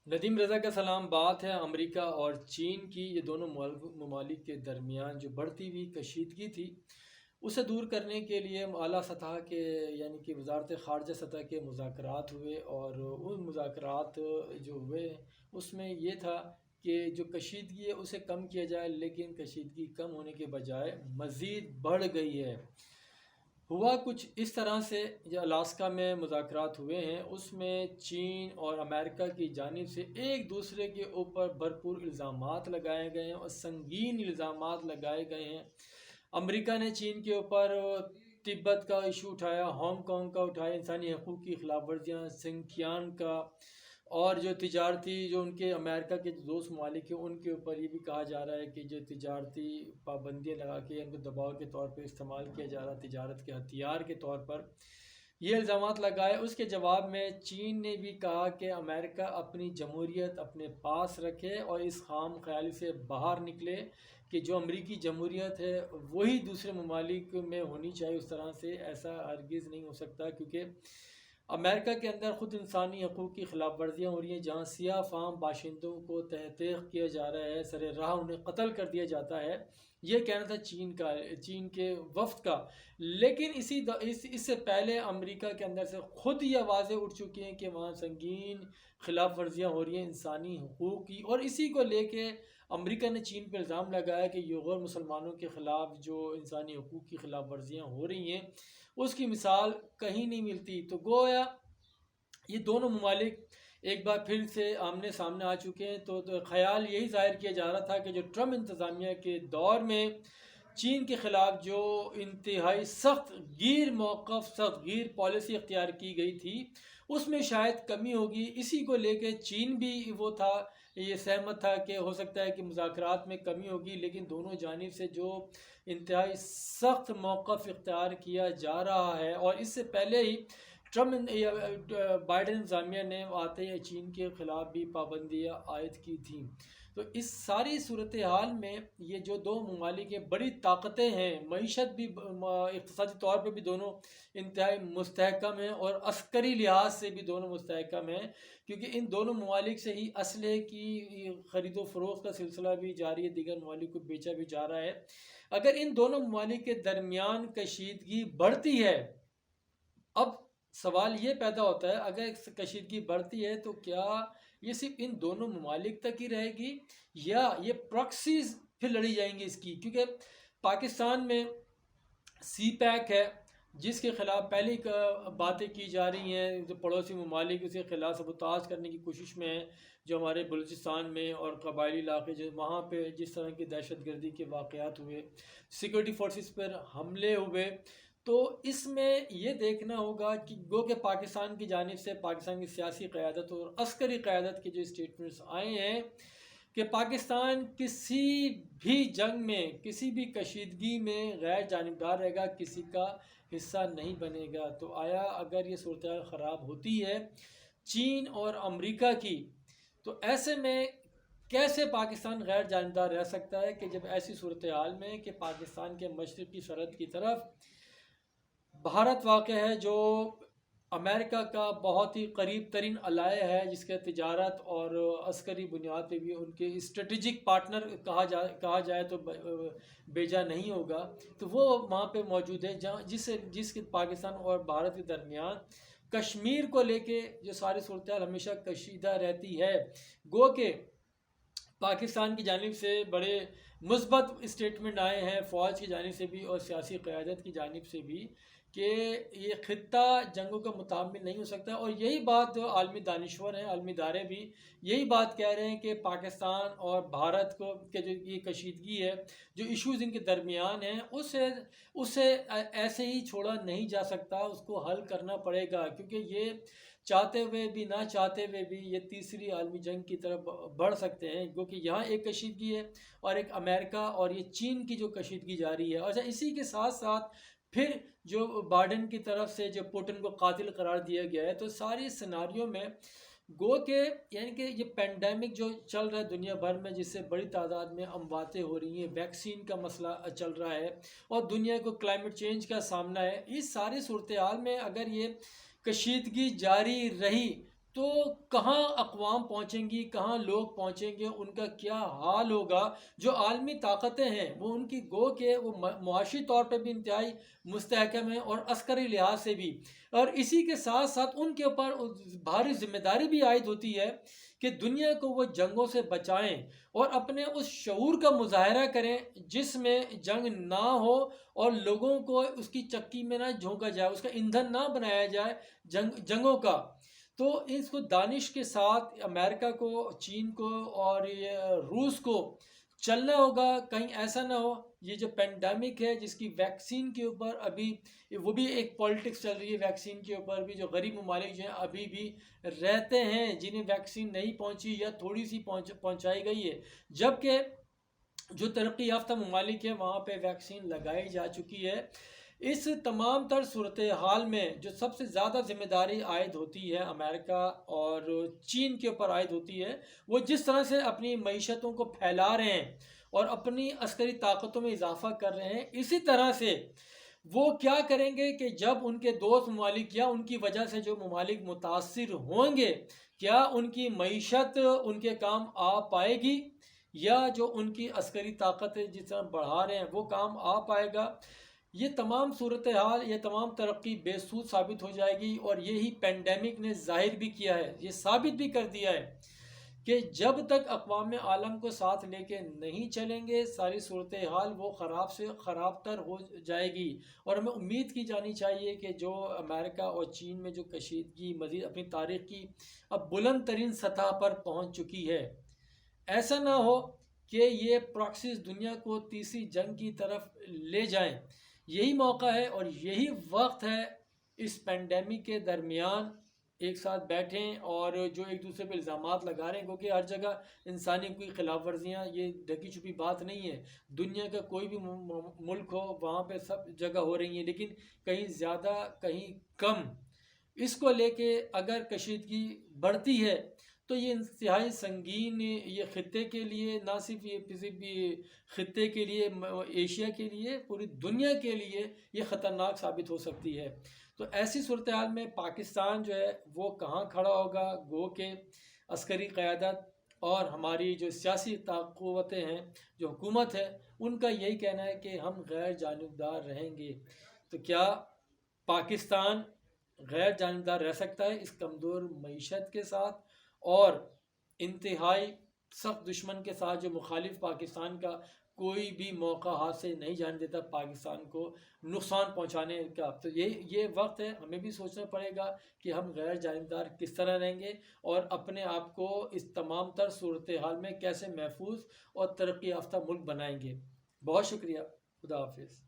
ندیم رضا کا سلام۔ بات ہے امریکہ اور چین کی۔ یہ دونوں ممالک کے درمیان جو بڑھتی ہوئی کشیدگی تھی اسے دور کرنے کے لیے اعلیٰ سطح کے یعنی کہ وزارت خارجہ سطح کے مذاکرات ہوئے، اور ان مذاکرات جو ہوئے اس میں یہ تھا کہ جو کشیدگی ہے اسے کم کیا جائے، لیکن کشیدگی کم ہونے کے بجائے مزید بڑھ گئی ہے۔ ہوا کچھ اس طرح سے، جو الاسکا میں مذاکرات ہوئے ہیں اس میں چین اور امریکہ کی جانب سے ایک دوسرے کے اوپر بھرپور الزامات لگائے گئے ہیں، اور سنگین الزامات لگائے گئے ہیں۔ امریکہ نے چین کے اوپر تبت کا ایشو اٹھایا، ہانگ کانگ کا اٹھایا، انسانی حقوق کی خلاف ورزیاں، سنکیان کا، اور جو تجارتی جو ان کے امریکہ کے دوست ممالک ہیں ان کے اوپر یہ بھی کہا جا رہا ہے کہ جو تجارتی پابندیاں لگا کے ان کو دباؤ کے طور پہ استعمال کیا جا رہا، تجارت کے ہتھیار کے طور پر یہ الزامات لگائے۔ اس کے جواب میں چین نے بھی کہا کہ امریکہ اپنی جمہوریت اپنے پاس رکھے اور اس خام خیالی سے باہر نکلے کہ جو امریکی جمہوریت ہے وہی دوسرے ممالک میں ہونی چاہیے۔ اس طرح سے ایسا ہرگز نہیں ہو سکتا، کیونکہ امریکہ کے اندر خود انسانی حقوق کی خلاف ورزیاں ہو رہی ہیں، جہاں سیاہ فام باشندوں کو تحقیق کیا جا رہا ہے، سر راہ انہیں قتل کر دیا جاتا ہے۔ یہ کہنا تھا چین کے وفد کا، لیکن اس سے پہلے امریکہ کے اندر سے خود یہ آوازیں اٹھ چکی ہیں کہ وہاں سنگین خلاف ورزیاں ہو رہی ہیں انسانی حقوق کی، اور اسی کو لے کے امریکہ نے چین پہ الزام لگایا کہ یہ غیر مسلمانوں کے خلاف جو انسانی حقوق کی خلاف ورزیاں ہو رہی ہیں اس کی مثال کہیں نہیں ملتی۔ تو گویا یہ دونوں ممالک ایک بار پھر سے آمنے سامنے آ چکے ہیں۔ تو خیال یہی ظاہر کیا جا رہا تھا کہ جو ٹرمپ انتظامیہ کے دور میں چین کے خلاف جو انتہائی سخت گیر موقف، سخت گیر پالیسی اختیار کی گئی تھی اس میں شاید کمی ہوگی۔ اسی کو لے کے چین بھی وہ تھا، یہ سہمت تھا کہ ہو سکتا ہے کہ مذاکرات میں کمی ہوگی، لیکن دونوں جانب سے جو انتہائی سخت موقف اختیار کیا جا رہا ہے، اور اس سے پہلے ہی بائیڈن انتظامیہ نے آتے ہی چین کے خلاف بھی پابندیاں عائد کی تھیں۔ تو اس ساری صورتحال میں یہ جو دو ممالک ہیں بڑی طاقتیں ہیں، معیشت بھی اقتصادی طور پہ بھی دونوں انتہائی مستحکم ہیں، اور عسکری لحاظ سے بھی دونوں مستحکم ہیں، کیونکہ ان دونوں ممالک سے ہی اسلحے کی خرید و فروخت کا سلسلہ بھی جاری ہے، دیگر ممالک کو بیچا بھی جا رہا ہے۔ اگر ان دونوں ممالک کے درمیان کشیدگی بڑھتی ہے، اب سوال یہ پیدا ہوتا ہے اگر کشیدگی بڑھتی ہے تو کیا یہ صرف ان دونوں ممالک تک ہی رہے گی، یا یہ پراکسیز پھر لڑی جائیں گی اس کی؟ کیونکہ پاکستان میں سی پیک ہے جس کے خلاف پہلی باتیں کی جا رہی ہیں، جو پڑوسی ممالک اس کے خلاف سبوتاژ کرنے کی کوشش میں ہیں، جو ہمارے بلوچستان میں اور قبائلی علاقے جو وہاں پہ جس طرح کی دہشت گردی کے واقعات ہوئے، سیکورٹی فورسز پر حملے ہوئے، تو اس میں یہ دیکھنا ہوگا کہ گو کہ پاکستان کی جانب سے پاکستان کی سیاسی قیادت اور عسکری قیادت کے جو اسٹیٹمنٹس آئے ہیں کہ پاکستان کسی بھی جنگ میں، کسی بھی کشیدگی میں غیر جانبدار رہے گا، کسی کا حصہ نہیں بنے گا۔ تو آیا اگر یہ صورتحال خراب ہوتی ہے چین اور امریکہ کی، تو ایسے میں کیسے پاکستان غیر جانبدار رہ سکتا ہے کہ جب ایسی صورتحال میں کہ پاکستان کے مشرقی سرحد کی طرف بھارت واقع ہے، جو امریکہ کا بہت ہی قریب ترین الائے ہے، جس کے تجارت اور عسکری بنیاد پہ بھی ان کے اسٹریٹجک پارٹنر کہا جائے تو بیجا نہیں ہوگا، تو وہ وہاں پہ موجود ہے، جس کے پاکستان اور بھارت کے درمیان کشمیر کو لے کے جو ساری صورتحال ہمیشہ کشیدہ رہتی ہے۔ گو کہ پاکستان کی جانب سے بڑے مثبت اسٹیٹمنٹ آئے ہیں، فوج کی جانب سے بھی اور سیاسی قیادت کی جانب سے بھی، کہ یہ خطہ جنگوں کا متحمل نہیں ہو سکتا، اور یہی بات جو عالمی دانشور ہیں، عالمی ادارے بھی یہی بات کہہ رہے ہیں کہ پاکستان اور بھارت کو کہ جو یہ کشیدگی ہے، جو ایشوز ان کے درمیان ہیں، اسے ایسے ہی چھوڑا نہیں جا سکتا، اس کو حل کرنا پڑے گا، کیونکہ یہ چاہتے ہوئے بھی نہ چاہتے ہوئے بھی یہ تیسری عالمی جنگ کی طرف بڑھ سکتے ہیں، کیونکہ یہاں ایک کشیدگی ہے اور ایک امریکہ اور یہ چین کی جو کشیدگی جاری ہے۔ اچھا، اسی کے ساتھ ساتھ پھر جو بائیڈن کی طرف سے جو پوٹن کو قاتل قرار دیا گیا ہے، تو ساری سیناریوں میں گو کہ یعنی کہ یہ پینڈیمک جو چل رہا ہے دنیا بھر میں، جس سے بڑی تعداد میں امواتیں ہو رہی ہیں، ویکسین کا مسئلہ چل رہا ہے، اور دنیا کو کلائمیٹ چینج کا سامنا ہے، اس ساری صورتحال میں اگر یہ کشیدگی جاری رہی تو کہاں اقوام پہنچیں گی، کہاں لوگ پہنچیں گے، ان کا کیا حال ہوگا۔ جو عالمی طاقتیں ہیں وہ ان کی گو کہ وہ معاشی طور پہ بھی انتہائی مستحکم ہیں اور عسکری لحاظ سے بھی، اور اسی کے ساتھ ساتھ ان کے اوپر بھاری ذمہ داری بھی عائد ہوتی ہے کہ دنیا کو وہ جنگوں سے بچائیں اور اپنے اس شعور کا مظاہرہ کریں جس میں جنگ نہ ہو اور لوگوں کو اس کی چکی میں نہ جھونکا جائے، اس کا ایندھن نہ بنایا جائے جنگوں کا۔ تو اس کو دانش کے ساتھ امریکہ کو، چین کو اور یہ روس کو چلنا ہوگا، کہیں ایسا نہ ہو یہ جو پینڈیمک ہے جس کی ویکسین کے اوپر ابھی وہ بھی ایک پالیٹکس چل رہی ہے، ویکسین کے اوپر بھی جو غریب ممالک جو ہیں ابھی بھی رہتے ہیں جنہیں ویکسین نہیں پہنچی یا تھوڑی سی پہنچائی گئی ہے، جبکہ جو ترقی یافتہ ممالک ہیں وہاں پہ ویکسین لگائی جا چکی ہے۔ اس تمام تر صورتحال میں جو سب سے زیادہ ذمہ داری عائد ہوتی ہے امریکہ اور چین کے اوپر عائد ہوتی ہے، وہ جس طرح سے اپنی معیشتوں کو پھیلا رہے ہیں اور اپنی عسکری طاقتوں میں اضافہ کر رہے ہیں، اسی طرح سے وہ کیا کریں گے کہ جب ان کے دوست ممالک یا ان کی وجہ سے جو ممالک متاثر ہوں گے، کیا ان کی معیشت ان کے کام آ پائے گی، یا جو ان کی عسکری طاقت جس طرح بڑھا رہے ہیں وہ کام آ پائے گا۔ یہ تمام صورتحال، یہ تمام ترقی بے سود ثابت ہو جائے گی، اور یہی پینڈیمک نے ظاہر بھی کیا ہے، یہ ثابت بھی کر دیا ہے کہ جب تک اقوام عالم کو ساتھ لے کے نہیں چلیں گے ساری صورتحال وہ خراب سے خراب تر ہو جائے گی۔ اور ہمیں امید کی جانی چاہیے کہ جو امریکہ اور چین میں جو کشیدگی مزید اپنی تاریخ کی اب بلند ترین سطح پر پہنچ چکی ہے، ایسا نہ ہو کہ یہ پراکسیز دنیا کو تیسری جنگ کی طرف لے جائیں۔ یہی موقع ہے اور یہی وقت ہے اس پینڈیمک کے درمیان ایک ساتھ بیٹھیں، اور جو ایک دوسرے پہ الزامات لگا رہے ہیں، کیونکہ ہر جگہ انسانی کوئی خلاف ورزیاں یہ ڈھکی چھپی بات نہیں ہے، دنیا کا کوئی بھی ملک ہو وہاں پہ سب جگہ ہو رہی ہیں، لیکن کہیں زیادہ کہیں کم۔ اس کو لے کے اگر کشیدگی بڑھتی ہے تو یہ انتہائی سنگین، یہ خطے کے لیے، نہ صرف یہ کسی بھی خطے کے لیے، ایشیا کے لیے، پوری دنیا کے لیے یہ خطرناک ثابت ہو سکتی ہے۔ تو ایسی صورتحال میں پاکستان جو ہے وہ کہاں کھڑا ہوگا؟ گو کہ عسکری قیادت اور ہماری جو سیاسی قوتیں ہیں، جو حکومت ہے، ان کا یہی کہنا ہے کہ ہم غیر جانبدار رہیں گے۔ تو کیا پاکستان غیر جانبدار رہ سکتا ہے اس کمزور معیشت کے ساتھ اور انتہائی سخت دشمن کے ساتھ جو مخالف پاکستان کا کوئی بھی موقع ہاتھ سے نہیں جانے دیتا پاکستان کو نقصان پہنچانے کا؟ تو یہ وقت ہے، ہمیں بھی سوچنا پڑے گا کہ ہم غیر جانبدار کس طرح رہیں گے اور اپنے آپ کو اس تمام تر صورتحال میں کیسے محفوظ اور ترقی یافتہ ملک بنائیں گے۔ بہت شکریہ، خدا حافظ۔